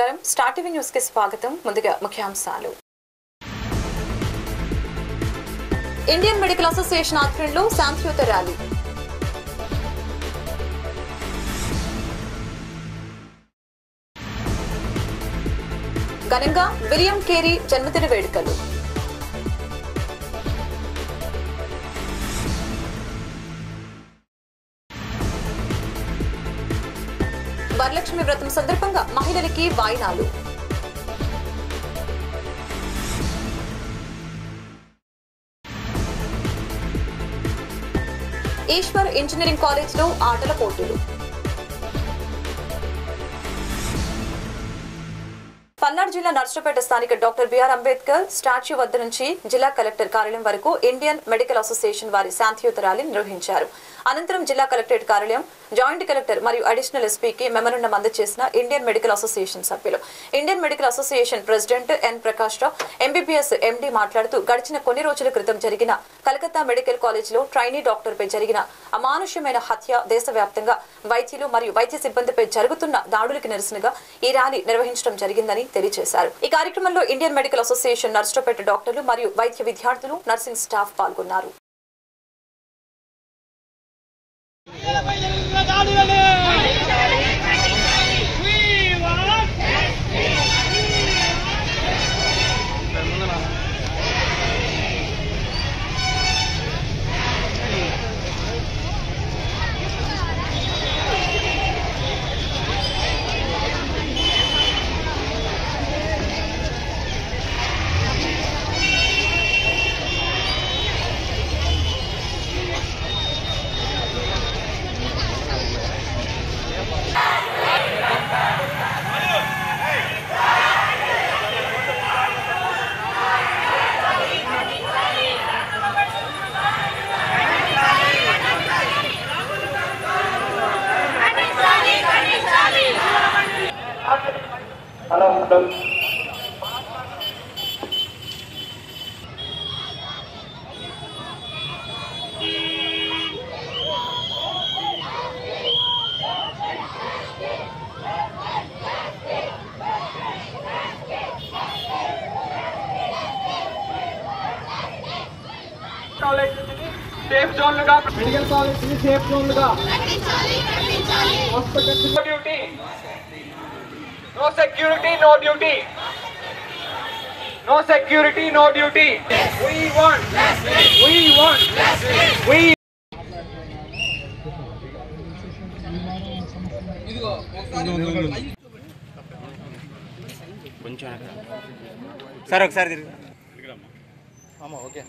నమస్కారం star TV news కి స్వాగతం ముందుగా ముఖ్యాంశాలు ఇండియన్ మెడికల్ అసోసియేషన్ ఆధ్వర్యంలో శాంతియుత ర్యాలీ ఘనంగా విలియం కేరీ జన్మదిన వేడుకలు వరలక్ష్మి వ్రతం సందర్భంగా మహిళలకి వాయినాలు ఈశ్వర్ ఇంజనీరింగ్ కాలేజ్ లో ఆటల పోటీలు పల్నాడు జిల్లా నర్సరావుపేట స్థానిక డాక్టర్ బిఆర్ అంబేద్కర్ స్టాచ్యూ వద్ద నుంచి జిల్లా కలెక్టర్ కార్యాలయం వరకు ఇండియన్ మెడికల్ అసోసియేషన్ వారి శాంతియుత ర్యాలీ నిర్వహించారు. అనంతరం జిల్లా కలెక్టరేట్ కార్యాలయం జాయింట్ కలెక్టర్ మరియు అడిషనల్ ఎస్పీకి మెమోరాండం అందజేసిన ఇండియన్ మెడికల్ అసోసియేషన్ సభ్యులు. Indian medical association president N Prakash Rao MBBS MD మాట్లాడుతూ గడిచిన కొన్ని రోజుల క్రితం జరిగిన కలకత్తా మెడికల్ కాలేజీలో ట్రైనీ డాక్టర్ పై జరిగిన అమానుష్యమైన హత్య దేశవ్యాప్తంగా వైద్యులు మరియు వైద్య సిబ్బందిపై జరుగుతున్న దాడులకు నిరసనగా ఈ ర్యాలీ నిర్వహించడం జరిగిందని తెలియజేశారు. ఈ కార్యక్రమంలో ఇండియన్ మెడికల్ అసోసియేషన్ నర్సరావుపేట డాక్టర్లు మరియు వైద్య విద్యార్థులు నర్సింగ్ స్టాఫ్ పాల్గొన్నారు. సేఫ్ జోన్లుగా మెడికల్ కాలేజ్ సేఫ్ జోన్లుగా hospitals no duty no security no duty no security no duty we want కొంచెం సార్ ఒకసారి తిరిగి okay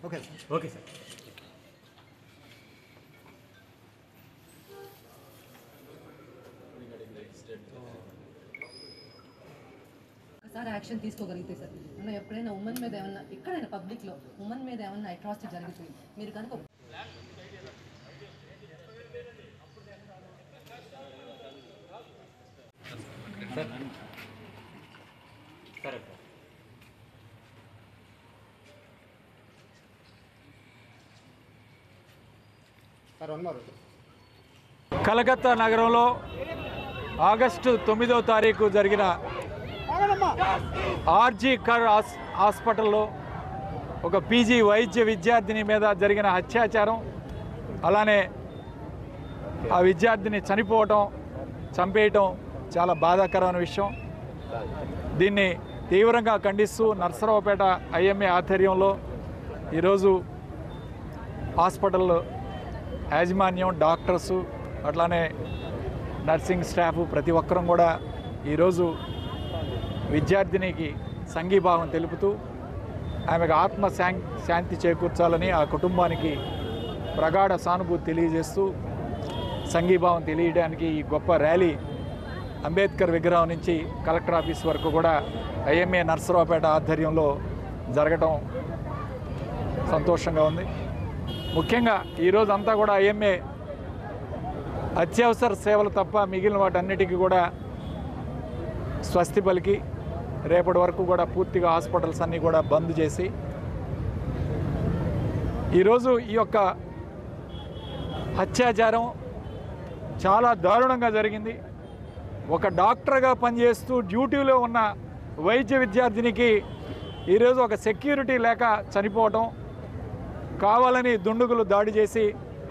okay sir okay sir ఒకసారి యాక్షన్ తీసుకోగలిగితే సార్ మనం ఎప్పుడైనా ఉమెన్ మీద ఏమన్నా ఎక్కడైనా పబ్లిక్లో ఉమెన్ మీద ఏమన్నా అట్రాసిటీ జరుగుతుంది మీరు కనుక కలకత్తా నగరంలో ఆగస్టు 9వ తారీఖు జరిగిన ఆర్జీ కర్ హాస్పిటల్లో ఒక పీజీ వైద్య విద్యార్థిని మీద జరిగిన అత్యాచారం, అలానే ఆ విద్యార్థిని చంపేయటం చాలా బాధాకరమైన విషయం. దీన్ని తీవ్రంగా ఖండిస్తూ నర్సరావుపేట ఐఎంఏ ఆధ్వర్యంలో ఈరోజు హాస్పిటల్ యాజమాన్యం, డాక్టర్సు, అట్లానే నర్సింగ్ స్టాఫ్ ప్రతి ఒక్కరం కూడా ఈరోజు విద్యార్థినికి సంఘీభావం తెలుపుతూ ఆమెకు శాంతి చేకూర్చాలని ఆ కుటుంబానికి ప్రగాఢ సానుభూతి తెలియజేస్తూ సంఘీభావం తెలియడానికి ఈ గొప్ప ర్యాలీ అంబేద్కర్ విగ్రహం నుంచి కలెక్టర్ ఆఫీస్ వరకు కూడా ఐఎంఏ నర్సరావుపేట ఆధ్వర్యంలో జరగటం సంతోషంగా ఉంది. ముఖ్యంగా ఈరోజు అంతా కూడా ఐఎంఏ అత్యవసర సేవలు తప్ప మిగిలిన వాటన్నిటికీ కూడా స్వస్తి పలికి రేపటి వరకు కూడా పూర్తిగా హాస్పిటల్స్ అన్నీ కూడా బంద్ చేసి ఈరోజు ఈ యొక్క అత్యాచారం చాలా దారుణంగా జరిగింది. ఒక డాక్టర్గా పనిచేస్తూ డ్యూటీలో ఉన్న వైద్య విద్యార్థినికి ఈరోజు ఒక సెక్యూరిటీ లేక చనిపోవటం, కావాలని దుండుగులు దాడి చేసి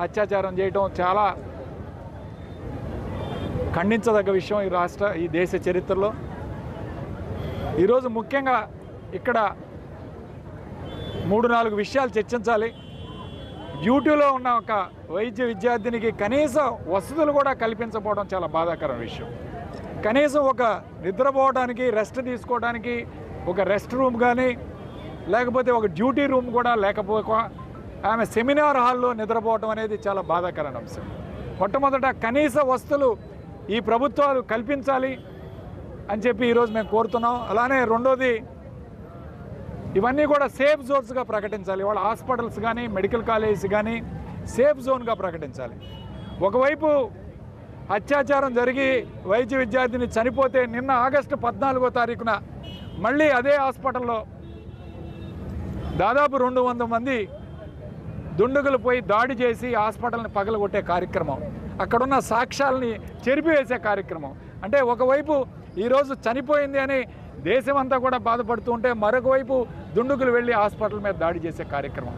అత్యాచారం చేయటం చాలా ఖండించదగ్గ విషయం ఈ దేశ చరిత్రలో. ఈరోజు ముఖ్యంగా ఇక్కడ 3-4 విషయాలు చర్చించాలి. డ్యూటీలో ఉన్న ఒక వైద్య విద్యార్థినికి కనీస వసతులు కూడా కల్పించకపోవడం చాలా బాధాకరమైన విషయం. కనీసం ఒక నిద్రపోవడానికి, రెస్ట్ తీసుకోవడానికి ఒక రెస్ట్ రూమ్ కానీ, లేకపోతే ఒక డ్యూటీ రూమ్ కూడా లేకపోక ఆమె సెమినార్ హాల్లో నిద్రపోవడం అనేది చాలా బాధాకరమైన అంశం. మొట్టమొదట కనీస వసతులు ఈ ప్రభుత్వాలు కల్పించాలి అని చెప్పి ఈరోజు మేము కోరుతున్నాం. అలానే రెండోది, ఇవన్నీ కూడా సేఫ్ జోన్స్గా ప్రకటించాలి. వాళ్ళ హాస్పిటల్స్ కానీ, మెడికల్ కాలేజెస్ కానీ సేఫ్ జోన్గా ప్రకటించాలి. ఒకవైపు అత్యాచారం జరిగి వైద్య విద్యార్థిని చనిపోతే నిన్న ఆగస్టు 14వ తారీఖున మళ్ళీ అదే హాస్పిటల్లో దాదాపు 200 మంది దుండగులు పోయి దాడి చేసి హాస్పిటల్ని పగలగొట్టే కార్యక్రమం, అక్కడున్న సాక్ష్యాలని చెరిపివేసే కార్యక్రమం. అంటే ఒకవైపు ఈరోజు చనిపోయింది అని దేశమంతా కూడా బాధపడుతూ ఉంటే, మరొక వైపు దుండుగులు వెళ్ళి హాస్పిటల్ మీద దాడి చేసే కార్యక్రమం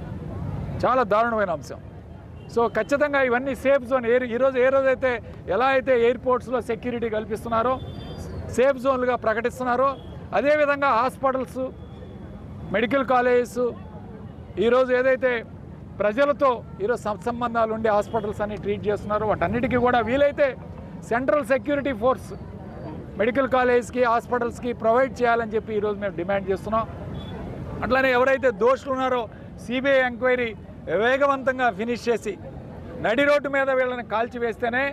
చాలా దారుణమైన అంశం. సో ఖచ్చితంగా ఇవన్నీ సేఫ్ జోన్ ఈరోజు ఏ రోజైతే ఎలా అయితే ఎయిర్పోర్ట్స్లో సెక్యూరిటీ కల్పిస్తున్నారో, సేఫ్ జోన్లుగా ప్రకటిస్తున్నారో, అదేవిధంగా హాస్పిటల్స్, మెడికల్ కాలేజెస్ ఈరోజు ఏదైతే ప్రజలతో ఈరోజు సత్సంబంధాలు ఉండే హాస్పిటల్స్ అన్ని ట్రీట్ చేస్తున్నారో వాటన్నిటికీ కూడా వీలైతే సెంట్రల్ సెక్యూరిటీ ఫోర్స్ మెడికల్ కాలేజ్కి, హాస్పిటల్స్కి ప్రొవైడ్ చేయాలని చెప్పి ఈరోజు మేము డిమాండ్ చేస్తున్నాం. అట్లానే ఎవరైతే దోషులు ఉన్నారో సిబిఐ ఎంక్వైరీ వేగవంతంగా ఫినిష్ చేసి నడి రోడ్డు మీద వీళ్ళని కాల్చివేస్తేనే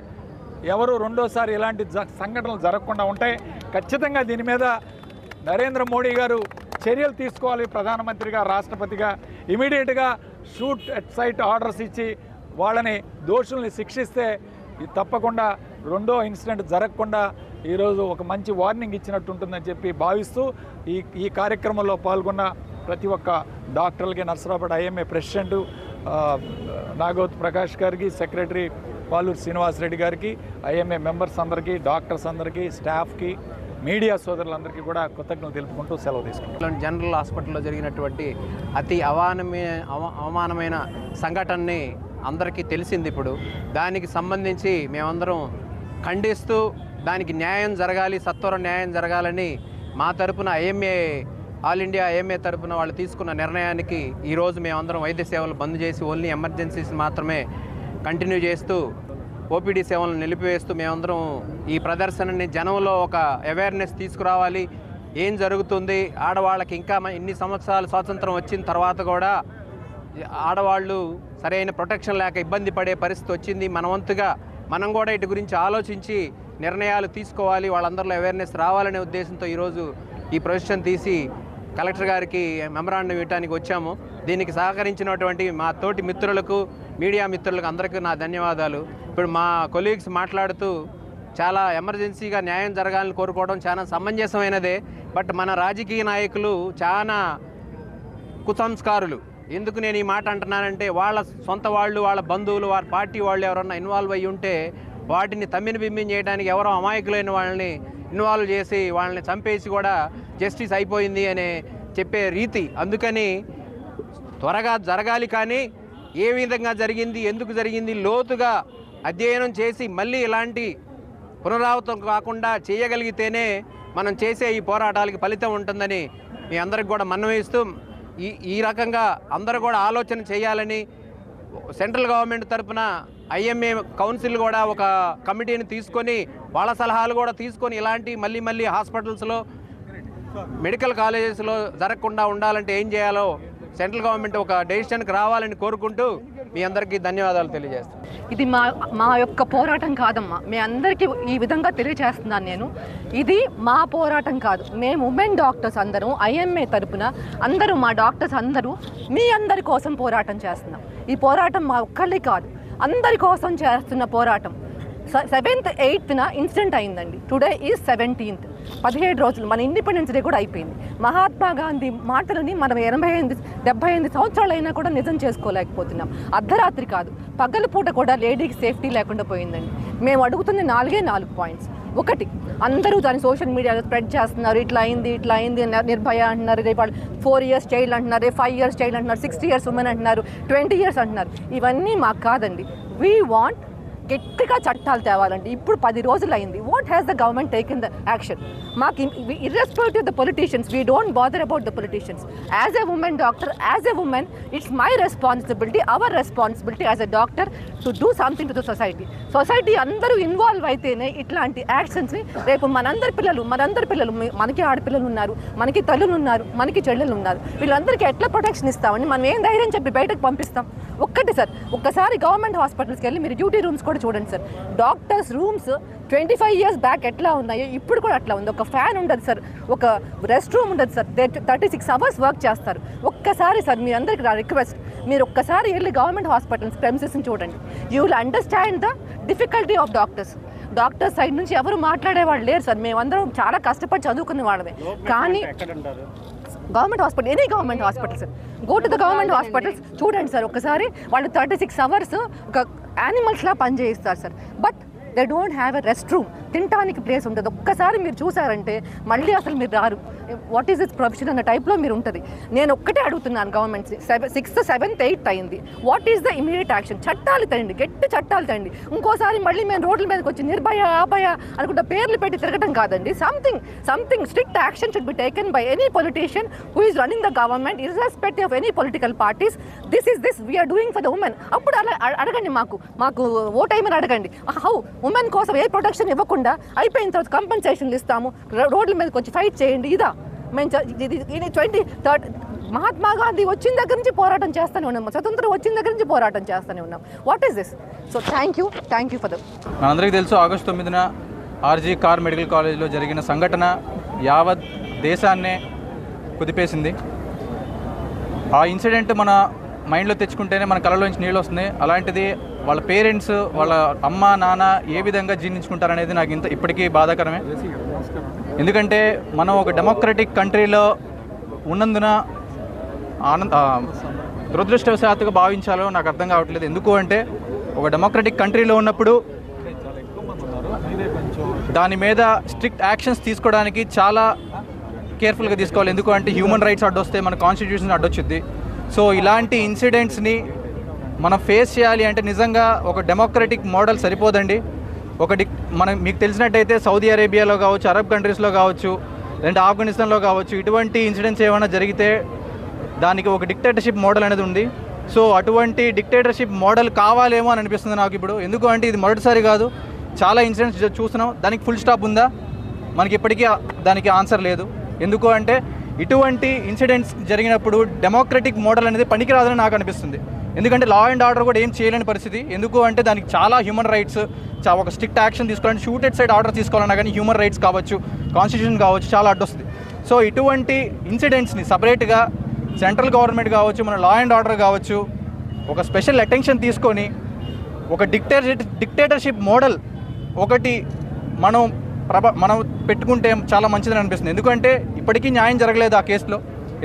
ఎవరు రెండోసారి ఇలాంటి సంఘటనలు జరగకుండా ఉంటాయి. ఖచ్చితంగా దీని మీద నరేంద్ర మోడీ గారు చర్యలు తీసుకోవాలి. ప్రధానమంత్రిగా, రాష్ట్రపతిగా ఇమీడియట్గా షూట్ ఎట్ సైట్ ఆర్డర్స్ ఇచ్చి వాళ్ళని దోషుల్ని శిక్షిస్తే తప్పకుండా రెండో ఇన్సిడెంట్ జరగకుండా ఈరోజు ఒక మంచి వార్నింగ్ ఇచ్చినట్టు ఉంటుందని చెప్పి భావిస్తూ ఈ కార్యక్రమంలో పాల్గొన్న ప్రతి ఒక్క డాక్టర్లకి, నర్సరావుపేట ఐఎంఏ ప్రెసిడెంట్ నాగవత్ ప్రకాష్ గారికి, సెక్రటరీ పాలూరు శ్రీనివాసరెడ్డి గారికి, ఐఎంఏ మెంబర్స్ అందరికీ, డాక్టర్స్ అందరికీ, స్టాఫ్కి, మీడియా సోదరులందరికీ కూడా కృతజ్ఞతలు తెలుపుకుంటూ సెలవు తీసుకుంటాం. జనరల్ హాస్పిటల్లో జరిగినటువంటి అతి అవమానమైన సంఘటనని అందరికీ తెలిసింది. ఇప్పుడు దానికి సంబంధించి మేమందరం ఖండిస్తూ దానికి న్యాయం జరగాలి, సత్వర న్యాయం జరగాలని మా తరపున ఆల్ ఇండియా ఐఎంఏ తరపున వాళ్ళు తీసుకున్న నిర్ణయానికి ఈరోజు మేమందరం వైద్య సేవలు బంద్ చేసి ఓన్లీ ఎమర్జెన్సీస్ మాత్రమే కంటిన్యూ చేస్తూ ఓపీడీ సేవలను నిలిపివేస్తూ మేమందరం ఈ ప్రదర్శనని జనంలో ఒక అవేర్నెస్ తీసుకురావాలి. ఏం జరుగుతుంది, ఆడవాళ్ళకి ఇంకా ఇన్ని సంవత్సరాలు స్వాతంత్రం వచ్చిన తర్వాత కూడా ఆడవాళ్ళు సరైన ప్రొటెక్షన్ లేక ఇబ్బంది పడే పరిస్థితి వచ్చింది. మన వంతుగా మనం కూడా ఇటు గురించి ఆలోచించి నిర్ణయాలు తీసుకోవాలి, వాళ్ళందరిలో అవేర్నెస్ రావాలనే ఉద్దేశంతో ఈరోజు ఈ ప్రొసెషన్ తీసి కలెక్టర్ గారికి మెమరాండం ఇవ్వడానికి వచ్చాము. దీనికి సహకరించినటువంటి మా తోటి మిత్రులకు, మీడియా మిత్రులకు అందరికీ నా ధన్యవాదాలు. ఇప్పుడు మా కొలీగ్స్ మాట్లాడుతూ చాలా ఎమర్జెన్సీగా న్యాయం జరగాలని కోరుకోవడం చాలా సమంజసమైనదే. బట్ మన రాజకీయ నాయకులు చాలా కుసంస్కారులు. ఎందుకు నేను ఈ మాట అంటున్నానంటే, వాళ్ళ సొంత వాళ్ళు, వాళ్ళ బంధువులు, వాళ్ళ పార్టీ వాళ్ళు ఎవరన్నా ఇన్వాల్వ్ అయ్యి ఉంటే వాటిని తమ్మిని బిమ్మిని చేయడానికి ఎవరో అమాయకులైన వాళ్ళని ఇన్వాల్వ్ చేసి వాళ్ళని చంపేసి కూడా జస్టిస్ అయిపోయింది అనే చెప్పే రీతి. అందుకని త్వరగా జరగాలి, కానీ ఏ విధంగా జరిగింది, ఎందుకు జరిగింది లోతుగా అధ్యయనం చేసి మళ్ళీ ఇలాంటి పునరావృతం కాకుండా చేయగలిగితేనే మనం చేసే ఈ పోరాటాలకి ఫలితం ఉంటుందని మీ అందరికి కూడా మనవిస్తూ ఈ రకంగా అందరూ కూడా ఆలోచన చేయాలని సెంట్రల్ గవర్నమెంట్ తరఫున ఐఎంఏ కౌన్సిల్ కూడా ఒక కమిటీని తీసుకొని వాళ్ళ సలహాలు కూడా తీసుకొని ఇలాంటి మళ్ళీ హాస్పిటల్స్లో, మెడికల్ కాలేజెస్లో జరగకుండా ఉండాలంటే ఏం చేయాలో సెంట్రల్ గవర్నమెంట్ ఒక డెసిషన్కి రావాలని కోరుకుంటూ మీ అందరికీ ధన్యవాదాలు తెలియజేస్తాను. ఇది మా యొక్క పోరాటం కాదమ్మా, మీ అందరికీ ఈ విధంగా తెలియజేస్తున్నాను నేను. ఇది మా పోరాటం కాదు. మేము ఉమెన్ డాక్టర్స్ అందరూ ఐఎంఏ తరపున అందరూ, మా డాక్టర్స్ అందరూ మీ అందరి కోసం పోరాటం చేస్తున్నాం. ఈ పోరాటం మా ఒక్కళ్ళే కాదు, అందరి కోసం చేస్తున్న పోరాటం. 7th 8th ఇన్సిడెంట్ అయిందండి. Today is 17th. 17 రోజులు మన ఇండిపెండెన్స్ డే కూడా అయిపోయింది. మహాత్మా గాంధీ మాటలని మనం 78 సంవత్సరాలు అయినా కూడా నిజం చేసుకోలేకపోతున్నాం. అర్ధరాత్రి కాదు, పగలపూట కూడా లేడీకి సేఫ్టీ లేకుండా పోయిందండి. మేము అడుగుతుంది 4 పాయింట్స్. ఒకటి, అందరూ దాన్ని సోషల్ మీడియాలో స్ప్రెడ్ చేస్తున్నారు, ఇట్లా అయింది నిర్భయ అంటున్నారు, రేపు 4 years చైల్డ్ అంటున్నారు, రేపు 5 years చైల్డ్ అంటున్నారు, 60 years ఉమెన్ అంటున్నారు, 20 years అంటున్నారు. ఇవన్నీ మాకు కాదండి. వీ వాంట్ గట్టిగా చట్టాలు తేవాలండి. ఇప్పుడు 10 రోజులు అయింది. What has the government taken the action? మాకు irrespective the politicians, we don't bother about the politicians. As a women doctor, as a women, it's my responsibility, our responsibility as a doctor to do something to the society. అందరూ involve అయితేనే ఇట్లాంటి యాక్షన్స్ని రేపు మనందరి పిల్లలు, మనకి ఆడపిల్లలు ఉన్నారు, మనకి తల్లులు ఉన్నారు, మనకి చెల్లెలు ఉన్నారు, వీళ్ళందరికీ ఎట్లా ప్రొటెక్షన్ ఇస్తామని మనం ఏం ధైర్యం చెప్పి బయటకు పంపిస్తాం? ఒక్కటి సార్, ఒక్కసారి గవర్నమెంట్ హాస్పిటల్స్కి వెళ్ళి మీరు డ్యూటీ రూమ్స్ కూడా చూడండి sir. Doctors rooms 25 years back ఎట్లా ఉన్నాయో ఇప్పుడు కూడా అట్లా ఉంది. ఒక ఫ్యాన్ ఉండదు సార్, ఒక రెస్ట్ రూమ్ ఉండదు సార్. 36 hours వర్క్ చేస్తారు. ఒక్కసారి సార్ మీ అందరికి నా రిక్వెస్ట్, మీరు ఒక్కసారి వెళ్ళి గవర్నమెంట్ హాస్పిటల్స్ ప్రెమిసెస్ని చూడండి. You will understand the difficulty of doctors side నుంచి ఎవరు మాట్లాడేవాళ్ళు లేరు సార్. మేమందరం చాలా కష్టపడి చదువుకునే వాళ్ళమే. కానీ government hospital, any government hospital sir, go to the government hospitals చూడండి సార్. ఒకసారి వాళ్ళు 36 hours ఒక యానిమల్స్లా పనిచేయిస్తారు sir. But they don't have a rest room, తినడానికి ప్లేస్ ఉంటుంది. ఒక్కసారి మీరు చూసారంటే మళ్ళీ అసలు మీరు రారు. వాట్ ఈస్ ఇట్స్ ప్రొఫెషన్ అన్న టైప్లో మీరు ఉంటుంది. నేను ఒక్కటే అడుగుతున్నాను గవర్నమెంట్, 6th 7th 8th అయింది. What is the immediate action? చట్టాలు తండి, గట్టి చట్టాలు తండి. ఇంకోసారి మళ్ళీ మేము రోడ్ల మీదకి వచ్చి నిర్భయ అభయ అనుకుంటా పేర్లు పెట్టి తిరగడం కాదండి. Something strict action should be taken by any politician who is running the government, irrespective of any political parties. This we are doing for the women. అప్పుడు అలా అడగండి, మాకు ఓటైమని అడగండి. హౌ ఉమెన్ కోసం ఏ ప్రొటెక్షన్ ఇవ్వకుండా అయిపోయిన తర్వాత కంపెన్సేషన్లు ఇస్తాము, రోడ్ల మీదకి వచ్చి ఫైట్ చేయండి. ఇదా మేము 23rd మహాత్మా గాంధీ వచ్చిన దగ్గర నుంచి పోరాటం చేస్తూనే ఉన్నాం, స్వతంత్రం వచ్చిన దగ్గర నుంచి పోరాటం చేస్తూనే ఉన్నాం. What is this? So thank you for that. మనందరికీ తెలుసు, ఆగస్టు 9న ఆర్జీ కార్ మెడికల్ కాలేజ్లో జరిగిన సంఘటన యావత్ దేశాన్నే కుదిపేసింది. ఆ ఇన్సిడెంట్ మన మైండ్లో తెచ్చుకుంటేనే మన కళ్ళలోంచి నీళ్ళు వస్తున్నాయి. అలాంటిది వాళ్ళ పేరెంట్స్, వాళ్ళ అమ్మ నాన్న ఏ విధంగా జీర్ణించుకుంటారనేది నాకు ఇప్పటికీ బాధాకరమే. ఎందుకంటే మనం ఒక డెమోక్రటిక్ కంట్రీలో ఉన్నందున దురదృష్టవశాత్తుగా భావించాలో నాకు అర్థం కావట్లేదు. ఎందుకు అంటే ఒక డెమోక్రటిక్ కంట్రీలో ఉన్నప్పుడు దాని మీద స్ట్రిక్ట్ యాక్షన్స్ తీసుకోవడానికి చాలా కేర్ఫుల్గా తీసుకోవాలి. ఎందుకు అంటే హ్యూమన్ రైట్స్ అడ్డొస్తే మన కాన్స్టిట్యూషన్ అడ్డొచ్చుద్ది. సో ఇలాంటి ఇన్సిడెంట్స్ని మనం ఫేస్ చేయాలి అంటే నిజంగా ఒక డెమోక్రటిక్ మోడల్ సరిపోదండి. మీకు తెలిసినట్టయితే సౌదీ అరేబియాలో కావచ్చు, అరబ్ కంట్రీస్లో కావచ్చు, లేదంటే ఆఫ్ఘనిస్తాన్లో కావచ్చు, ఇటువంటి ఇన్సిడెంట్స్ ఏమైనా జరిగితే దానికి ఒక డిక్టేటర్షిప్ మోడల్ అనేది ఉంది. సో అటువంటి డిక్టేటర్షిప్ మోడల్ కావాలేమో అని అనిపిస్తుంది నాకు ఇప్పుడు. ఎందుకు అంటే ఇది మొదటిసారి కాదు, చాలా ఇన్సిడెంట్స్ చూస్తున్నాం. దానికి ఫుల్ స్టాప్ ఉందా? మనకి ఇప్పటికీ దానికి ఆన్సర్ లేదు. ఎందుకు అంటే ఇటువంటి ఇన్సిడెంట్స్ జరిగినప్పుడు డెమోక్రటిక్ మోడల్ అనేది పనికిరాదని నాకు అనిపిస్తుంది. ఎందుకంటే లా అండ్ ఆర్డర్ కూడా ఏం చేయలేని పరిస్థితి. ఎందుకు అంటే దానికి చాలా హ్యూమన్ రైట్స్, ఒక స్ట్రిక్ట్ యాక్షన్ తీసుకోవాలంటే షూటెడ్ సైడ్ ఆర్డర్ తీసుకోవాలన్నా కానీ హ్యూమన్ రైట్స్ కావచ్చు, కాన్స్టిట్యూషన్ కావచ్చు, చాలా అడ్డొస్తుంది. సో ఇటువంటి ఇన్సిడెంట్స్ని సపరేట్గా సెంట్రల్ గవర్నమెంట్ కావచ్చు, మన లా అండ్ ఆర్డర్ కావచ్చు, ఒక స్పెషల్ అటెన్షన్ తీసుకొని ఒక డిక్టేటర్షిప్ మోడల్ ఒకటి మనం పెట్టుకుంటే చాలా మంచిదని అనిపిస్తుంది. ఎందుకంటే ఇప్పటికీ న్యాయం జరగలేదు ఆ కేసులో.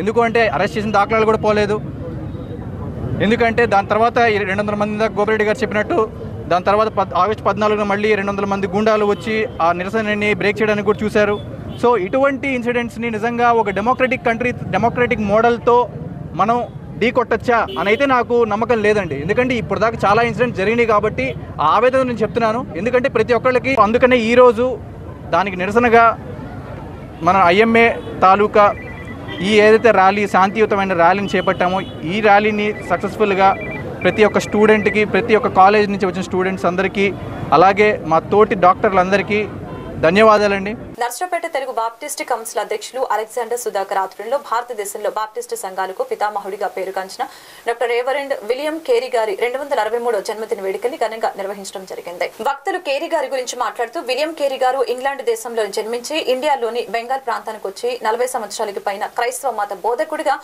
ఎందుకు అంటే అరెస్ట్ చేసిన దాఖలాలు కూడా పోలేదు. ఎందుకంటే దాని తర్వాత 200 మంది దాకా గోపిరెడ్డి గారు చెప్పినట్టు దాని తర్వాత ఆగస్టు 14న మళ్ళీ 200 మంది గుండాలు వచ్చి ఆ నిరసనని బ్రేక్ చేయడానికి కూడా చూశారు. సో ఇటువంటి ఇన్సిడెంట్స్ని నిజంగా ఒక డెమోక్రటిక్ మోడల్తో మనం ఢీ కొట్టచ్చా అని అయితే నాకు నమ్మకం లేదండి. ఎందుకంటే ఇప్పుడు దాకా చాలా ఇన్సిడెంట్స్ జరిగినాయి కాబట్టి ఆ ఆవేదన నేను చెప్తున్నాను. ఎందుకంటే ప్రతి ఒక్కళ్ళకి అందుకనే ఈరోజు దానికి నిరసనగా మన ఐఎంఏ తాలూకా ఈ ఏదైతే ర్యాలీ, శాంతియుతమైన ర్యాలీని చేపట్టామో ఈ ర్యాలీని సక్సెస్ఫుల్గా ప్రతి ఒక్క స్టూడెంట్కి, ప్రతి ఒక్క కాలేజ్ నుంచి వచ్చిన స్టూడెంట్స్ అందరికీ, అలాగే మా తోటి డాక్టర్లందరికీ ధన్యవాదాలండి. నర్సరావుపేట తెలుగు బాప్టిస్ట్ కౌన్సిల్ అధ్యక్షులు అలెగ్జాండర్ సుధాకర్ ఆధ్వర్యంలో భారతదేశంలో బాప్టిస్ట్ సంఘాలకు పితామహుడిగా పేరుగాంచిన డాక్టర్ రెవరెండ్ విలియం కేరీ గారి 263వ జన్మదిన వేడుకల్ని ఘనంగా నిర్వహించడం జరిగింది. భక్తులు కేరీ గారి గురించి మాట్లాడుతూ విలియం కేరీ గారు ఇంగ్లాండ్ దేశంలో జన్మించి ఇండియాలోని బెంగాల్ ప్రాంతానికి వచ్చి 40 సంవత్సరాలకి పైన క్రైస్తవ మత బోధకుడిగా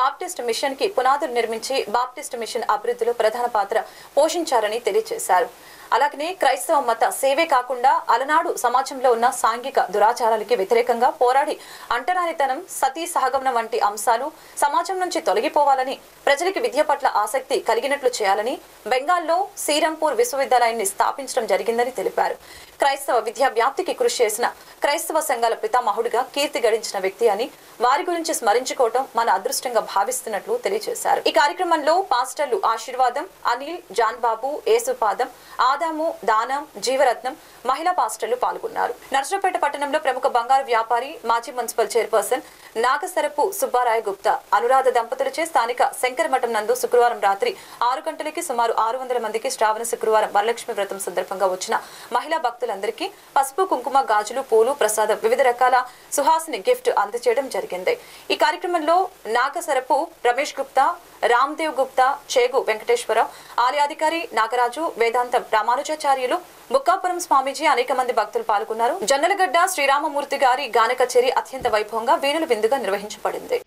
బాప్టిస్ట్ మిషన్ కి పునాదులు నిర్మించి బాప్టిస్ట్ మిషన్ అభివృద్ధిలో ప్రధాన పాత్ర పోషించారని తెలియజేశారు. అలాగనే క్రైస్తవ మత సేవే కాకుండా అలనాడు సమాజంలో ఉన్న సాంఘిక దురాచారాలకి వ్యతిరేకంగా పోరాడి అంటరానితనం, సతీ సహగమనం వంటి అంశాలు సమాజం నుంచి తొలగిపోవాలని, ప్రజలకు విద్య పట్ల ఆసక్తి కలిగినట్లు చేయాలని బెంగాల్లో శ్రీరాంపూర్ విశ్వవిద్యాలయాన్ని స్థాపించడం జరిగిందని తెలిపారు. క్రైస్తవ విద్యా వ్యాప్తికి కృషి చేసిన క్రైస్తవ సంఘాల పితామహుడిగా కీర్తి గడించిన వ్యక్తి అని, వారి గురించి స్మరించుకోవటం మన అదృష్టంగా భావిస్తున్నట్లు తెలియజేశారు. ఈ కార్యక్రమంలో పాస్టర్లు ఆశీర్వాదం, అనిల్, జాన్ బాబు, యేసుపాదం, ఆదాము, దానం, జీవరత్నం, మహిళా పాస్టర్లు పాల్గొన్నారు. నర్సరావుపేట పట్టణంలో ప్రముఖ బంగారు వ్యాపారి, మాజీ మున్సిపల్ చైర్పర్సన్ నాగసరపు సుబ్బారాయ గుప్తా అనురాధ దంపతులచే స్థానిక శంకర మఠం నందు శుక్రవారం రాత్రి 6 గంటలకి సుమారు 600 మందికి శ్రావణ శుక్రవారం వరలక్ష్మి వ్రతం సందర్భంగా వచ్చిన మహిళా భక్తులందరికీ పసుపు, కుంకుమ, గాజులు, పూలు, ప్రసాదం, వివిధ రకాల సుహాసిని గిఫ్ట్ అందజేయడం జరిగింది. ఈ కార్యక్రమంలో నాగసరపు రమేష్ గుప్తా, రామ్దేవ్ గుప్తా, చేగు వెంకటేశ్వరరావు, ఆలయాధికారి నాగరాజు, వేదాంతం రామానుజాచార్యులు, బుక్కాపురం స్వామీజీ, అనేక మంది భక్తులు పాల్గొన్నారు. జొన్నలగడ్డ శ్రీరామమూర్తి గారి గాన కచేరీ అత్యంత వైభవంగా వీణుల విందుగా నిర్వహించబడింది.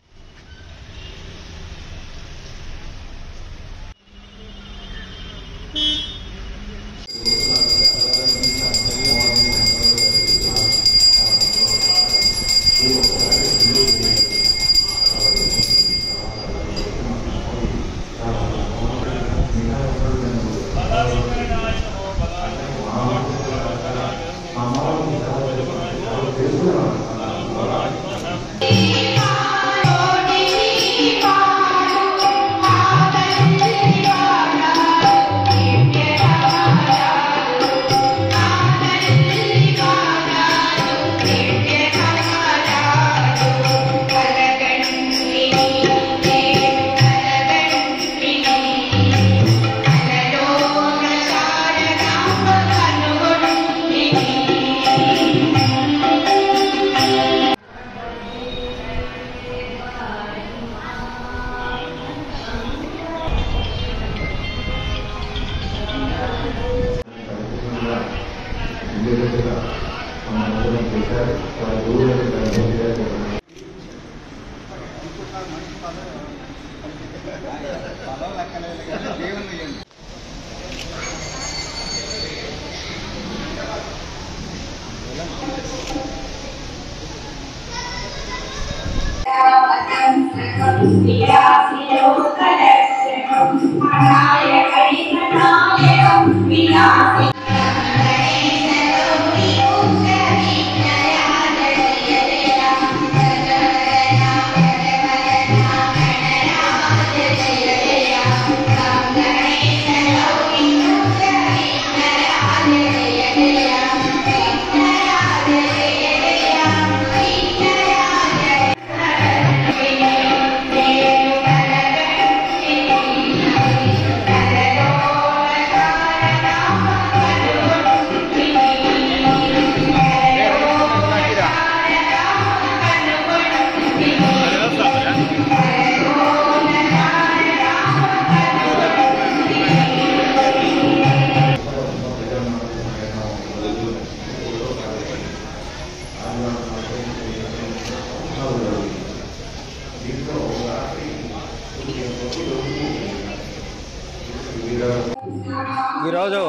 ఈరోజు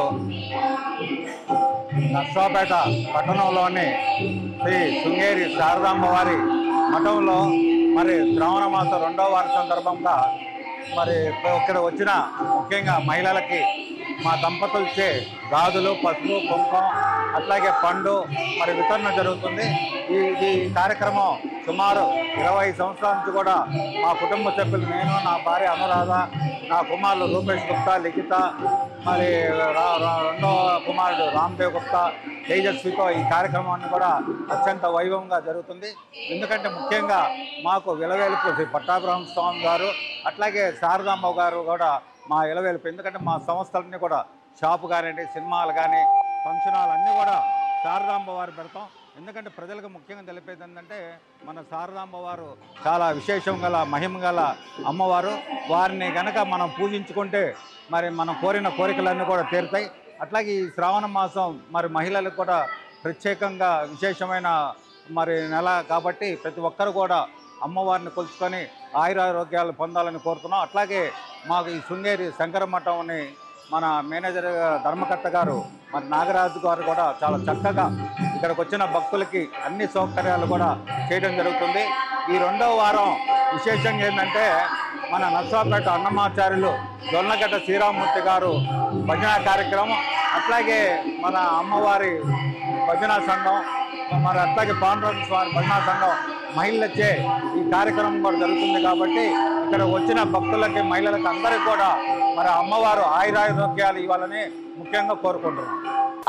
నర్సరావుపేట పట్టణంలోని శ్రీ శృంగేరి శారదాంబ వారి మఠంలో మరి శ్రావణ మాసం 2వ వారం సందర్భంగా మరి ఇక్కడ వచ్చిన ముఖ్యంగా మహిళలకి మా దంపతులచే గాజులు, పసుపు, కుంకుమ, అట్లాగే పండు మరి వితరణ జరుగుతుంది. ఈ కార్యక్రమం సుమారు 20 సంవత్సరాల నుంచి కూడా మా కుటుంబ సభ్యులు, నేను, నా భార్య అనురాధ, నా కుమారులు రూపేష్ గుప్తా, లిఖిత, మరి రెండో కుమారుడు రామ్దేవ్ గుప్తా, తేజస్వితో ఈ కార్యక్రమాన్ని కూడా అత్యంత వైభవంగా జరుగుతుంది. ఎందుకంటే ముఖ్యంగా మాకు విలవేలుపు శ్రీ పట్టాభిరామ స్వామి గారు, అట్లాగే శారదాంబ గారు కూడా మా ఇలవేలుపు. ఎందుకంటే మా సంస్థలన్నీ కూడా షాపు కానివ్వండి, సినిమాలు కానీ, ఫంక్షన్ హాల్ అన్నీ కూడా శారదాంబ వారు పెడతాం. ఎందుకంటే ప్రజలకు ముఖ్యంగా తెలిపేది ఏంటంటే మన శారదాంబ వారు చాలా విశేషం గల మహిమ గల అమ్మవారు. వారిని కనుక మనం పూజించుకుంటే మరి మనం కోరిన కోరికలన్నీ కూడా తీరుతాయి. అట్లాగే ఈ శ్రావణ మాసం మరి మహిళలకు కూడా ప్రత్యేకంగా విశేషమైన మరి నెల కాబట్టి ప్రతి ఒక్కరు కూడా అమ్మవారిని కొలుచుకొని ఆయురారోగ్యాలు పొందాలని కోరుతున్నాం. అట్లాగే మాకు ఈ శృంగేరి శంకర మఠంని మన మేనేజర్ ధర్మకర్త గారు మరి నాగరాజు గారు కూడా చాలా చక్కగా ఇక్కడికి వచ్చిన భక్తులకి అన్ని సౌకర్యాలు కూడా చేయడం జరుగుతుంది. ఈ 2వ వారం విశేషంగా ఏంటంటే మన నర్సాపేట అన్నమాచార్యులు జొన్నగడ్డ శ్రీరామూర్తి గారు భజన కార్యక్రమం, అట్లాగే మన అమ్మవారి భజన సంఘం, మరి అట్లాగే పాండురంగ స్వామి భజన సంఘం మహిళలచే ఈ కార్యక్రమం కూడా జరుగుతుంది. కాబట్టి ఇక్కడ వచ్చిన భక్తులకి మహిళలకు అందరికీ కూడా మరి అమ్మవారు ఆయురారోగ్యాలు ఇవ్వాలని ముఖ్యంగా కోరుకుంటున్నాం.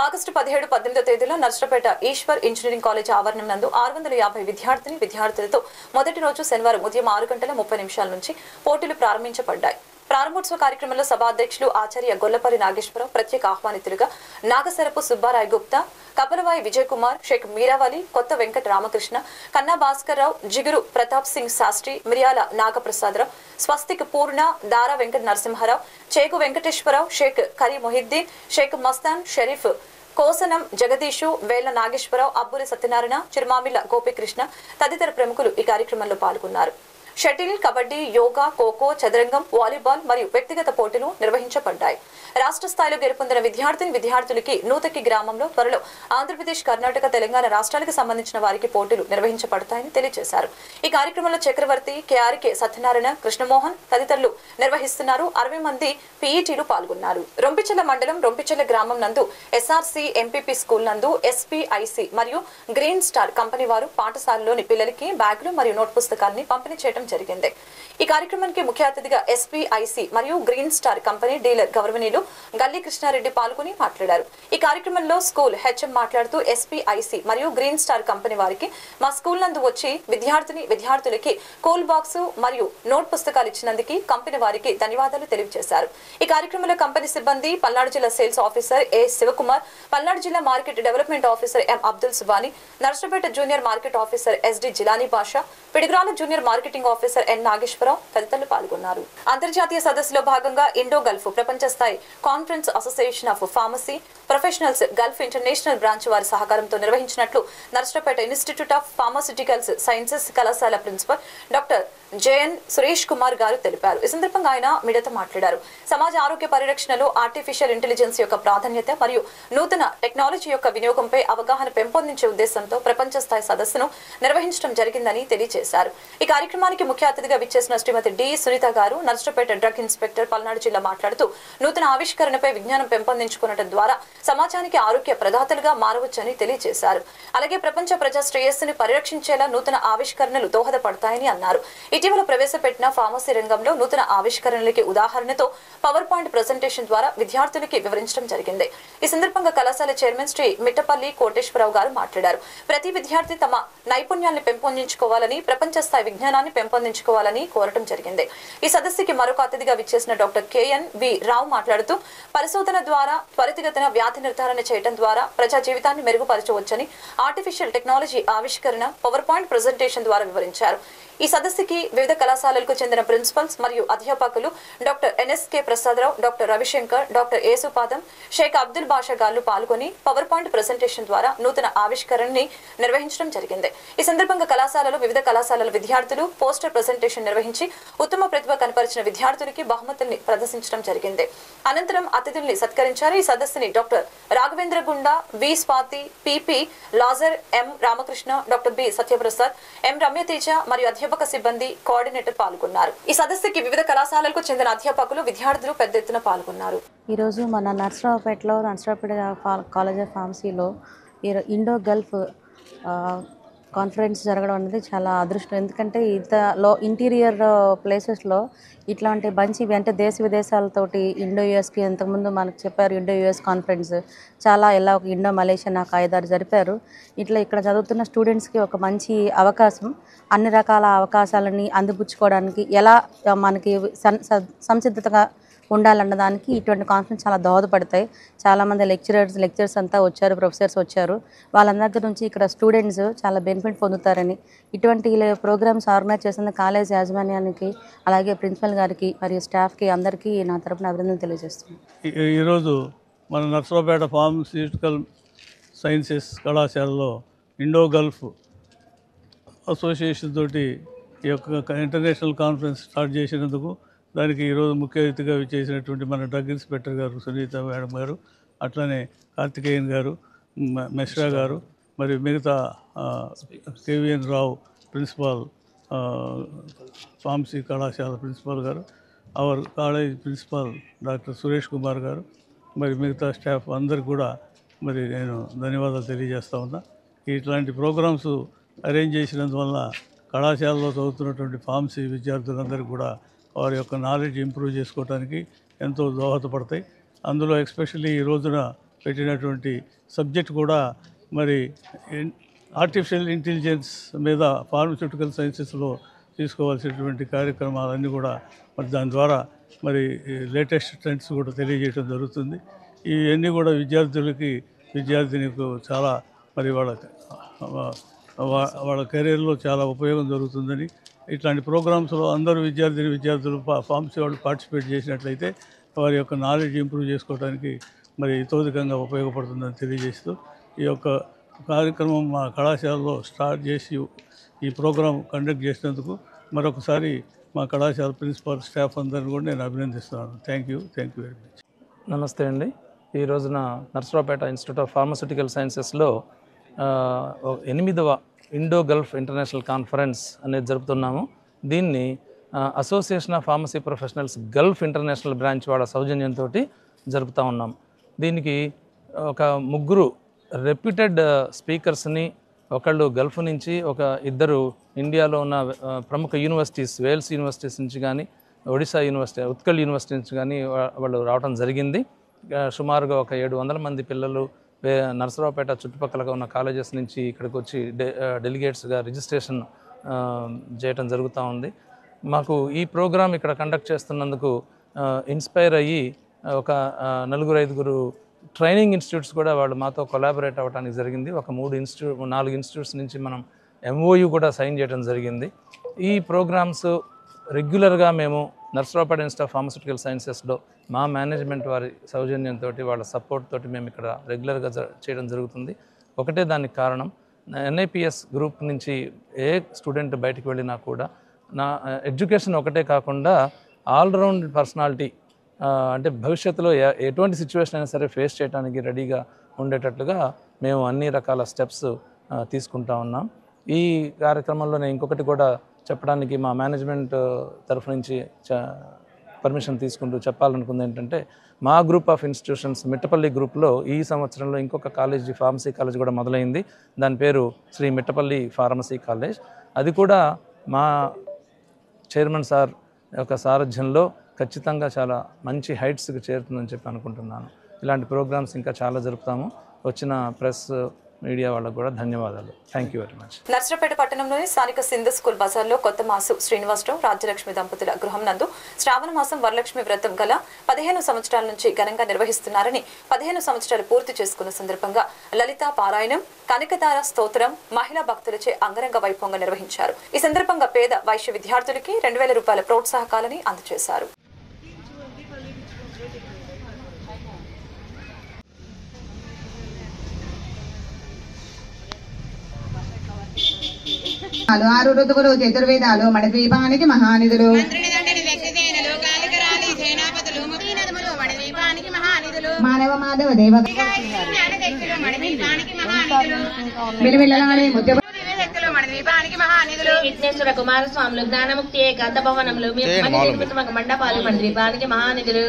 ఆగస్టు 17, 18 తేదీలో నర్సరావుపేట ఈశ్వర్ ఇంజనీరింగ్ కాలేజ్ ఆవరణం నందు 650 విద్యార్థులతో మొదటి రోజు శనివారం ఉదయం 6:30 నుంచి పోటీలు ప్రారంభించబడ్డాయి. ప్రారంభోత్సవ కార్యక్రమంలో సభాధ్యక్షులు ఆచార్య గొల్లపల్లి నాగేశ్వరరావు, ప్రత్యేక ఆహ్వానితులుగా నాగసరపు సుబ్బారాయ్ గుప్తా, కపలవాయి విజయ్ కుమార్, షేక్ మీరావలి, కొత్త వెంకట రామకృష్ణ, కన్నా భాస్కర్ రావు, జిగురు ప్రతాప్ సింగ్ శాస్త్రి, మిర్యాల నాగప్రసాదరావు, స్వస్తిక్ పూర్ణ, దారా వెంకట నరసింహారావు, చేకు వెంకటేశ్వరరావు, షేక్ కరీ మొహిద్దీన్, షేక్ మస్తాన్ షరీఫ్, కోసనం జగదీషు, వేల నాగేశ్వరరావు, అబ్బూరి సత్యనారాయణ, చిరుమామిల గోపీకృష్ణ తదితర ప్రముఖులు ఈ కార్యక్రమంలో పాల్గొన్నారు. షటిల్, కబడ్డీ, యోగా, ఖోఖో, చదరంగం, వాలీబాల్ మరియు వ్యక్తిగత పోటీలు నిర్వహించబడ్డాయి. రాష్ట్ర స్థాయిలో గెలుపొందిన విద్యార్థులకి నూతకి గ్రామంలో త్వరలో ఆంధ్రప్రదేశ్, కర్ణాటక, తెలంగాణ రాష్ట్రాలకు సంబంధించిన వారికి పోటీలు నిర్వహించబడతాయని తెలియజేశారు. ఈ కార్యక్రమంలో చక్రవర్తి, కేఆర్కే సత్యనారాయణ, కృష్ణమోహన్ తదితరులు నిర్వహిస్తున్నారు. 60 మంది పీఈటీలు పాల్గొన్నారు. రొంపిచెల్ల మండలం రొంపిచెల్ల గ్రామం నందు ఎస్ఆర్సీ ఎంపీపీ స్కూల్ నందు ఎస్పీఐసి మరియు గ్రీన్ స్టార్ కంపెనీ వారు పాఠశాలలోని పిల్లలకి బ్యాగులు మరియు నోట్ పుస్తకాలని పంపిణీ చేయడం జరిగింది. ఈ కార్యక్రమానికి ముఖ్య అతిథిగా ఎస్పీఐసి మరియు గ్రీన్ స్టార్ కంపెనీ డీలర్ గవర్నీయులు గల్లి కృష్ణారెడ్డి పాల్గొని మాట్లాడారు. ఈ కార్యక్రమంలో స్కూల్ హెచ్ఎం మాట్లాడుతూ ఎస్పీఐసి మరియు గ్రీన్ స్టార్ కంపెనీ వారికి మా స్కూల్ నందు వచ్చి విద్యార్థులకి కూల్ బాక్స్ మరియు నోట్ పుస్తకాలు ఇచ్చినందుకు కంపెనీ వారికి ధన్యవాదాలు తెలియజేశారు. ఈ కార్యక్రమంలో కంపెనీ సిబ్బంది పల్నాడు జిల్లా sales officer A Sivakumar, Palnadu జిల్లా market development officer M Abdul Subhani, Narasaraopet junior market officer SD Jilani Basha, Piduguralla junior marketing officer N Nageswararao తదితరులు పాల్గొన్నారు. అంతర్జాతీయ సదస్సులో భాగంగా ఇండో గల్ఫ్ ప్రపంచ స్థాయి conference association of pharmacy professionals Gulf international branch వారి సహకారంతో నిర్వహించినట్లు Narasaraopet institute of pharmaceuticals sciences కళాశాల principal doctor JN Suresh Kumar గారు తెలిపారు. ఈ సందర్భంగా ఆయన మీడియాతో మాట్లాడారు. సమాజ ఆరోగ్య పరిరక్షణలో ఆర్టిఫిషియల్ ఇంటెలిజెన్స్ యొక్క ప్రాధాన్యత మరియు నూతన టెక్నాలజీ యొక్క వినియోగంపై అవగాహన పెంపొందించే ఉద్దేశంతో ప్రపంచ స్థాయి సదస్సును నిర్వహించడం జరిగిందని తెలియజేశారు. ఈ కార్యక్రమానికి ముఖ్య అతిథిగా విచ్చేసిన శ్రీమతి డి సునీత గారు, నర్సరావుపేట డ్రగ్ ఇన్స్పెక్టర్ పల్నాడు జిల్లా మాట్లాడుతూ నూతన ఆవిష్కరణపై విజ్ఞానం పెంపొందించుకోవడం ద్వారా సమాజానికి ఆరోగ్య ప్రదాతలుగా మారవచ్చని తెలియజేశారు. అలాగే ప్రపంచ ప్రజా శ్రేయస్సుని పరిరక్షించేలా నూతన ఆవిష్కరణలు దోహదపడతాయని అన్నారు. ఇటీవల ప్రవేశపెట్టిన ఫార్మసీ రంగంలో నూతన ఆవిష్కరణలకి ఉదాహరణతో పవర్ పాయింట్ ప్రెజెంటేషన్ ద్వారా విద్యార్థులకి వివరించడం జరిగింది. ఈ సందర్భంగా కళాశాల చైర్మన్ శ్రీ మిట్టపల్లి కోటేశ్వరరావు గారు మాట్లాడారు. ప్రతి విద్యార్థి తమ నైపుణ్యాన్ని పెంపొందించుకోవాలని, ప్రపంచ స్థాయి విజ్ఞానాన్ని పెంపొందించుకోవాలని కోరటం జరిగింది. ఈ సదస్సుకి మరొక అతిథిగా విచ్చేసిన డాక్టర్ కేఎన్ వి రావు మాట్లాడుతూ పరిశోధన ద్వారా త్వరితగతిన వ్యాధి నిర్ధారణ చేయడం ద్వారా ప్రజా జీవితాన్ని మెరుగుపరచవచ్చని ఆర్టిఫిషియల్ టెక్నాలజీ ఆవిష్కరణ పవర్ పాయింట్ ప్రెజెంటేషన్ ద్వారా వివరించారు. ఈ సదస్సుకి వివిధ కళాశాలలకు చెందిన ప్రిన్సిపల్స్ మరియు అధ్యాపకులు doctor NSK Prasadarao, doctor Ravishankar, doctor Yesupadam, Sheikh Abdul Basha గారు పాల్గొని పవర్ పాయింట్ ప్రెజెంటేషన్ ద్వారా నూతన ఆవిష్కరణని నిర్వహించడం జరిగింది. ఈ సందర్భంగా కళాశాలలో వివిధ కళాశాలల విద్యార్థులు పోస్టర్ ప్రెజెంటేషన్ నిర్వహించి ఉత్తమ ప్రతిభ కనపరిచిన విద్యార్థులకి బహుమతుల్ని ప్రదర్శించడం జరిగింది. అనంతరం అతిథుల్ని సత్కరించారు. ఈ సదస్సుని డాక్టర్ రాఘవేంద్ర గుండా, వి స్వాతి, పిపి లాజర్, ఎం రామకృష్ణ, డాక్టర్ బి సత్యప్రసాద్, ఎం రమ్యతేజ మరియు అధ్యాపక సిబ్బంది, కోఆర్డినేటర్ పాల్గొన్నారు. ఈ సదస్సుకి వివిధ కళాశాలలకు చెందిన అధ్యాపకులు, విద్యార్థులు పెద్ద ఎత్తున పాల్గొన్నారు. ఈరోజు మన నర్సరావుపేట కాలేజ్ ఆఫ్ ఫార్మసీలో ఇండో గల్ఫ్ కాన్ఫరెన్స్ జరగడం అనేది చాలా అదృష్టం. ఎందుకంటే ఇంటీరియర్ ప్లేసెస్లో ఇట్లాంటి మంచి అంటే దేశ విదేశాలతోటి ఇండో యుఎస్కి ఇంతకుముందు మనకు చెప్పారు. ఇండో యుఎస్ కాన్ఫరెన్స్ చాలా ఎలా ఒక ఇండో మలేషియా నాకు 5-6 జరిపారు. ఇట్లా ఇక్కడ చదువుతున్న స్టూడెంట్స్కి ఒక మంచి అవకాశం, అన్ని రకాల అవకాశాలని అందిపుచ్చుకోవడానికి ఎలా మనకి సంసిద్ధతగా ఉండాలన్నదానికి ఇటువంటి కాన్ఫరెన్స్ చాలా దోహదపడతాయి. చాలామంది లెక్చరర్స్ అంతా వచ్చారు, ప్రొఫెసర్స్ వచ్చారు. వాళ్ళందరి దగ్గర నుంచి ఇక్కడ స్టూడెంట్స్ చాలా బెనిఫిట్ పొందుతారని ఇటువంటి ప్రోగ్రామ్స్ ఆర్గనైజ్ చేసిన కాలేజ్ యాజమాన్యానికి అలాగే ప్రిన్సిపల్ గారికి మరియు స్టాఫ్కి అందరికీ నా తరపున అభినందనలు తెలియజేస్తున్నాను. ఈరోజు మన నర్సరావుపేట ఫార్మస్యూటికల్ సైన్సెస్ కళాశాలలో ఇండో గల్ఫ్ అసోసియేషన్ తోటి ఈ యొక్క ఇంటర్నేషనల్ కాన్ఫరెన్స్ స్టార్ట్ చేసినందుకు దానికి ఈరోజు ముఖ్య అతిథిగా చేసినటువంటి మన డ్రగ్ ఇన్స్పెక్టర్ గారు సునీత మేడం గారు, అట్లనే కార్తికేయన్ గారు, మెస్రా గారు, మరి మిగతా కేవీఎన్ రావు ప్రిన్సిపాల్ ఫార్మసీ కళాశాల ప్రిన్సిపాల్ గారు, hour college principal doctor Suresh Kumar గారు, మరి మిగతా స్టాఫ్ అందరికి కూడా మరి నేను ధన్యవాదాలు తెలియజేస్తా ఉన్నా. ఇట్లాంటి ప్రోగ్రామ్స్ అరేంజ్ చేసినందువల్ల కళాశాలలో చదువుతున్నటువంటి ఫార్మసీ విద్యార్థులందరికీ కూడా వారి యొక్క నాలెడ్జ్ ఇంప్రూవ్ చేసుకోవడానికి ఎంతో దోహదపడతాయి. అందులో ఎస్పెషల్లీ ఈ రోజున పెట్టినటువంటి సబ్జెక్ట్ కూడా మరి ఆర్టిఫిషియల్ ఇంటెలిజెన్స్ మీద ఫార్మస్యూటికల్ సైన్సెస్లో తీసుకోవాల్సినటువంటి కార్యక్రమాలన్నీ కూడా మరి దాని ద్వారా మరి లేటెస్ట్ ట్రెండ్స్ కూడా తెలియజేయడం జరుగుతుంది. ఇవన్నీ కూడా విద్యార్థినికి చాలా మరి వాళ్ళ కెరీర్లో చాలా ఉపయోగం జరుగుతుందని, ఇట్లాంటి ప్రోగ్రామ్స్లో అందరూ విద్యార్థులు ఫార్మసీ వాళ్ళు పార్టిసిపేట్ చేసినట్లయితే వారి యొక్క నాలెడ్జ్ ఇంప్రూవ్ చేసుకోవడానికి మరి ఇతోధికంగా ఉపయోగపడుతుందని తెలియజేస్తూ ఈ యొక్క కార్యక్రమం మా కళాశాలలో స్టార్ట్ చేసి ఈ ప్రోగ్రాం కండక్ట్ చేసినందుకు మరొకసారి మా కళాశాల ప్రిన్సిపాల్ స్టాఫ్ అందరిని కూడా నేను అభినందిస్తున్నాను. Thank you very much. నమస్తే అండి. ఈ రోజున నర్సరావుపేట ఇన్స్టిట్యూట్ ఆఫ్ ఫార్మస్యూటికల్ సైన్సెస్లో 8వ ఇండో గల్ఫ్ ఇంటర్నేషనల్ కాన్ఫరెన్స్ అనేది జరుపుతున్నాము. దీన్ని association of pharmacy professionals Gulf international branch వాళ్ళ సౌజన్యంతో జరుపుతూ ఉన్నాం. దీనికి ఒక 3 రెప్యూటెడ్ స్పీకర్స్ని, ఒకళ్ళు గల్ఫ్ నుంచి, ఇద్దరు ఇండియాలో ఉన్న ప్రముఖ యూనివర్సిటీస్, వేల్స్ యూనివర్సిటీస్ నుంచి కానీ, ఒడిశా యూనివర్సిటీ, ఉత్కల్ యూనివర్సిటీ నుంచి కానీ వాళ్ళు రావడం జరిగింది. సుమారుగా ఒక 700 మంది పిల్లలు నర్సరావుపేట చుట్టుపక్కల ఉన్న కాలేజెస్ నుంచి ఇక్కడికి వచ్చి డెలిగేట్స్గా రిజిస్ట్రేషన్ చేయటం జరుగుతూ ఉంది. మాకు ఈ ప్రోగ్రాం ఇక్కడ కండక్ట్ చేస్తున్నందుకు ఇన్స్పైర్ అయ్యి ఒక 4-5 ట్రైనింగ్ ఇన్స్టిట్యూట్స్ కూడా వాళ్ళు మాతో కొలాబరేట్ అవ్వడానికి జరిగింది. ఒక 4 ఇన్స్టిట్యూట్స్ నుంచి మనం MOU కూడా సైన్ చేయడం జరిగింది. ఈ ప్రోగ్రామ్స్ రెగ్యులర్గా మేము నర్సరావుపేట ఇన్స్టిట్యూట్ ఆఫ్ ఫార్మస్యూటికల్ సైన్సెస్లో మా మేనేజ్మెంట్ వారి సౌజన్యంతో, వాళ్ళ సపోర్ట్ తోటి మేము ఇక్కడ రెగ్యులర్గా చేయడం జరుగుతుంది. ఒకటే దానికి కారణం, NIPS గ్రూప్ నుంచి ఏ స్టూడెంట్ బయటికి వెళ్ళినా కూడా నా ఎడ్యుకేషన్ ఒకటే కాకుండా ఆల్రౌండ్ పర్సనాలిటీ, అంటే భవిష్యత్తులో ఎటువంటి సిచ్యువేషన్ అయినా సరే ఫేస్ చేయడానికి రెడీగా ఉండేటట్లుగా మేము అన్ని రకాల స్టెప్స్ తీసుకుంటా ఉన్నాం. ఈ కార్యక్రమంలో నేను ఇంకొకటి కూడా చెప్పడానికి మా మేనేజ్మెంట్ తరఫు నుంచి పర్మిషన్ తీసుకుంటూ చెప్పాలనుకుంది ఏంటంటే, మా గ్రూప్ ఆఫ్ ఇన్స్టిట్యూషన్స్ మిట్టపల్లి గ్రూప్లో ఈ సంవత్సరంలో ఇంకొక కాలేజీ, ఫార్మసీ కాలేజ్ కూడా మొదలైంది. దాని పేరు శ్రీ మిట్టపల్లి ఫార్మసీ కాలేజ్. అది కూడా మా చైర్మన్ సార్ యొక్క సారథ్యంలో ఖచ్చితంగా చాలా మంచి హైట్స్కి చేరుతుందని చెప్పి అనుకుంటున్నాను. ఇలాంటి ప్రోగ్రామ్స్ ఇంకా చాలా జరుపుతాము. వచ్చిన ప్రెస్, మీడియా వాళ్ళకు కూడా ధన్యవాదాలు. Thank you very much. Narasaraopet పట్టణంలోని స్థానిక సింధు స్కూల్ బజార్లో కొత్త మాసు శ్రీనివాసరావు, రాజ్యలక్ష్మి దంపతుల గృహం నందు శ్రావణ మాసం వరలక్ష్మి వ్రతం గల 15 సంవత్సరాల నుంచి ఘనంగా నిర్వహిస్తున్నారని, 15 సంవత్సరాలు పూర్తి చేసుకున్న సందర్భంగా లలితా పారాయణం, కనకదార స్తోత్రం మహిళా భక్తులచే అంగరంగ వైభవంగా నిర్వహించారు. ఈ సందర్భంగా పేద వైశ్య విద్యార్థులకి 2000 రూపాయల ప్రోత్సాహకాలని అందజేశారు. ఆరు ఋతువులు, చతుర్వేదాలు మన ద్వీపానికి మహానిధులు. మానవ మాధవ దేవ విలువిల్లలాడే ముద్ద విఘ్నేశ్వర కుమారస్వాములు, జ్ఞానముక్తి ఏకాంత భవనములు, మండపాలు మన ద్వీపానికి మహానిధులు.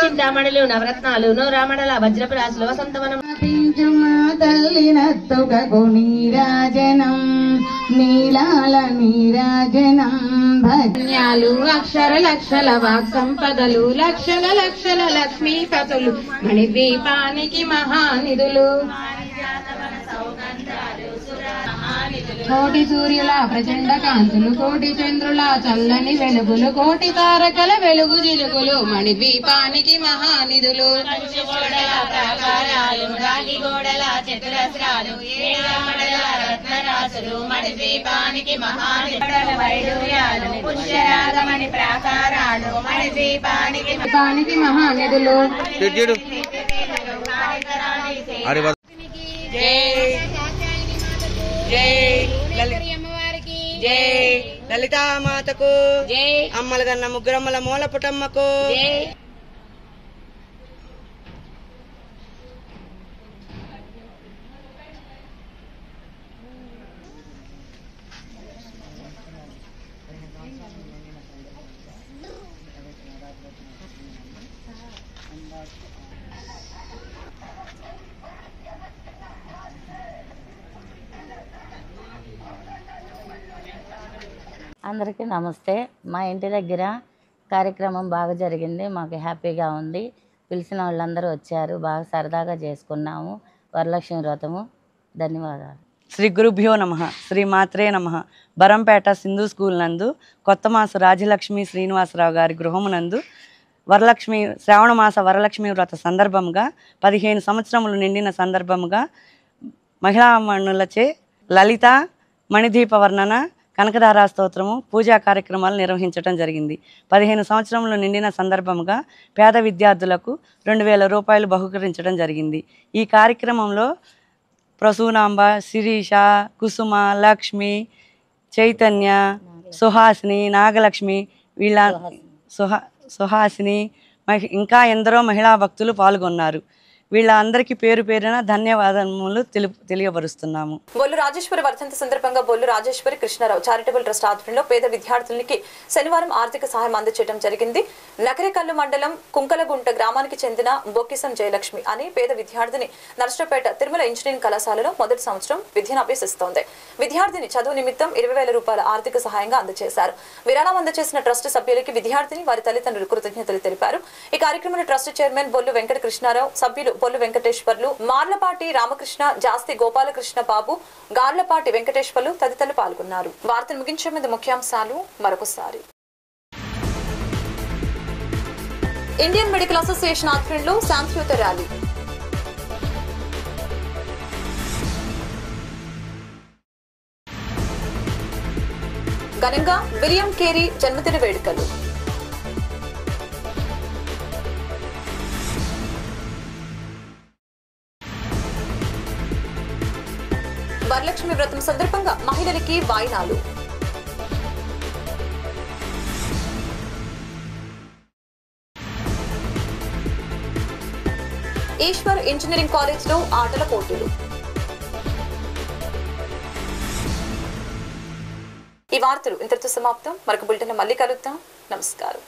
చింతామణులు, నవరత్నాలు, నూరామణల వజ్రపురాసులు, వసంతవనం. తల్లినత్తుగకు నీరాజనం, నీలాల నీరాజనం. భజ్ఞాలు అక్షర లక్షల వాక్ సంపదలు, లక్షల లక్షల లక్ష్మీపతులు మణిద్వీపానికి మహానిధులు. కోటి సూర్యుల ప్రచండ కాంతులు, కోటి చంద్రుల చల్లని వెలుగులు, కోటి తారకల వెలుగు జిలుగులు, మణిద్వీపానికి మహానిధులు. గోడల చతురస్రాలు, రత్నరాసులు, మణిద్వీపానికి మహానిధులు. పుష్యరాగమణి ప్రాకారాలు, మణిద్వీపానికి మహానిధులు. లలితామాతకు, అమ్మల గన్న ముగ్గురమ్మల మూల పుటమ్మకు. అందరికీ నమస్తే. మా ఇంటి దగ్గర కార్యక్రమం బాగా జరిగింది, మాకు హ్యాపీగా ఉంది. పిలిచిన వాళ్ళందరూ వచ్చారు, బాగా సరదాగా చేసుకున్నాము వరలక్ష్మి వ్రతము. ధన్యవాదాలు. శ్రీ గురుభ్యో నమః. శ్రీ మాత్రే నమః. బరంపేట సింధు స్కూల్ నందు కొత్త మాస రాజలక్ష్మి శ్రీనివాసరావు గారి గృహమునందు శ్రావణ మాస వరలక్ష్మి వ్రత సందర్భంగా 15 సంవత్సరములు నిండిన సందర్భముగా మహిళామణులచే లలిత, మణిదీప వర్ణన, కనకధారా స్తోత్రము, పూజా కార్యక్రమాలు నిర్వహించడం జరిగింది. 15 సంవత్సరములు నిండిన సందర్భంగా పేద విద్యార్థులకు 2000 రూపాయలు బహుకరించడం జరిగింది. ఈ కార్యక్రమంలో ప్రసూనాంబ, శిరీష, కుసుమ, లక్ష్మి, చైతన్య, సుహాసిని, నాగలక్ష్మి, సుహాసిని ఇంకా ఎందరో మహిళా భక్తులు పాల్గొన్నారు. వీళ్ళందరికీ పేరు పేరున ధన్యవాదములు తెలియపరుస్తున్నాము. బొల్లు రాజేశ్వరి వర్ధంతి సందర్భంగా బొల్లు రాజేశ్వరి కృష్ణారావు చారిటబుల్ ట్రస్ట్ ఆధ్వర్యంలో పేద విద్యార్థులకి శనివారం ఆర్థిక సహాయం అందజేయడం జరిగింది. నకరేకల్లు మండలం కుంకలగుంట గ్రామానికి చెందిన బొక్కిసం జయలక్ష్మి అని పేద విద్యార్థిని నర్సరావుపేట తిరుమల ఇంజనీరింగ్ కళాశాలలో మొదటి సంవత్సరం విద్యను అభ్యసిస్తోంది. విద్యార్థిని చదువు నిమిత్తం 20,000 రూపాయల ఆర్థిక సహాయంగా అందజేశారు. విరాళం అందజేసిన ట్రస్ట్ సభ్యులకి విద్యార్థిని వారి తల్లిదండ్రులు కృతజ్ఞతలు తెలిపారు. ఈ కార్యక్రమంలో ట్రస్ట్ చైర్మన్ బొల్లు వెంకట కృష్ణారావు, సభ్యులు బొల్లు వెంకటేశ్వర్లు, మార్లపాటి రామకృష్ణ, జాస్తి గోపాలకృష్ణ బాబు, గార్లపాటి వెంకటేశ్వర్లు తదితరులు పాల్గొన్నారు. వార్తను ముగించే ముందు ముఖ్యాంశాలు మరొకసారి. ఇండియన్ మెడికల్ అసోసియేషన్ ఆధ్వర్యంలో శాంతియుత ర్యాలీ. ఘనంగా విలియం కేరీ జన్మదిన వేడుకలు. వరలక్ష్మి వ్రతం సందర్భంగా మహిళలకి వాయినాలు. ఈశ్వర్ ఇంజనీరింగ్ కాలేజ్ లో ఆటల పోటీలు. ఈ వార్తలు ఇంతటితో సమాప్తం. మరొక బులెటిన్ మళ్ళీ కలుద్దాం. నమస్కారం.